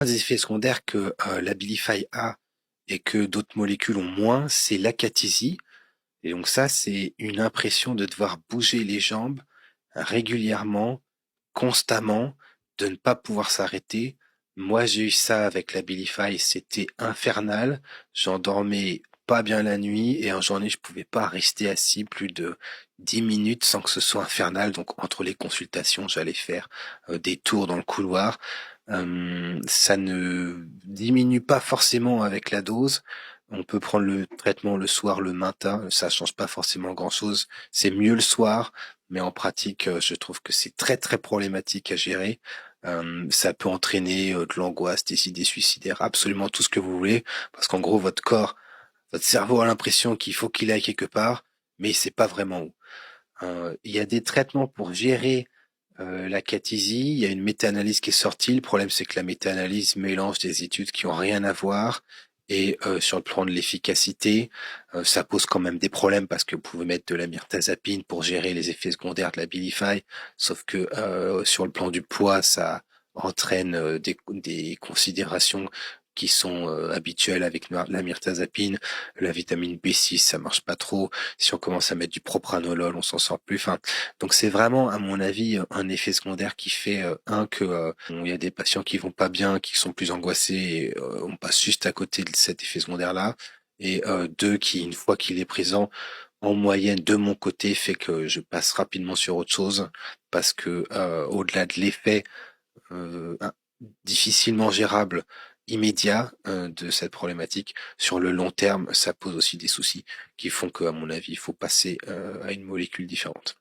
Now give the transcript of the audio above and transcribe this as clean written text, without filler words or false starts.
Un des effets secondaires que l'Abilify a et que d'autres molécules ont moins, c'est l'acathisie. Et donc ça, c'est une impression de devoir bouger les jambes régulièrement, constamment, de ne pas pouvoir s'arrêter. Moi, j'ai eu ça avec l'Abilify, c'était infernal. J'en dormais pas bien la nuit et en journée, je pouvais pas rester assis plus de 10 minutes sans que ce soit infernal. Donc, entre les consultations, j'allais faire des tours dans le couloir. Ça ne diminue pas forcément avec la dose. On peut prendre le traitement le soir, le matin, ça change pas forcément grand-chose. C'est mieux le soir, mais en pratique, je trouve que c'est très très problématique à gérer. Ça peut entraîner de l'angoisse, des idées suicidaires, absolument tout ce que vous voulez, parce qu'en gros, votre corps, votre cerveau a l'impression qu'il faut qu'il aille quelque part, mais il sait pas vraiment où. Il y a des traitements pour gérer la cathésie. Il y a une méta-analyse qui est sortie. Le problème, c'est que la méta-analyse mélange des études qui ont rien à voir. Et sur le plan de l'efficacité, ça pose quand même des problèmes parce que vous pouvez mettre de la myrtazapine pour gérer les effets secondaires de la Abilify, sauf que sur le plan du poids, ça entraîne des considérations qui sont habituelles avec la myrtazapine. La vitamine B6, ça marche pas trop. Si on commence à mettre du propranolol, on s'en sort plus. Enfin, donc c'est vraiment, à mon avis, un effet secondaire qui fait que il y a des patients qui vont pas bien, qui sont plus angoissés, et on passe juste à côté de cet effet secondaire-là, et deux qui, une fois qu'il est présent, en moyenne, de mon côté, fait que je passe rapidement sur autre chose, parce que au-delà de l'effet euh, difficilement gérable immédiat de cette problématique, sur le long terme, ça pose aussi des soucis qui font que, à mon avis, il faut passer à une molécule différente.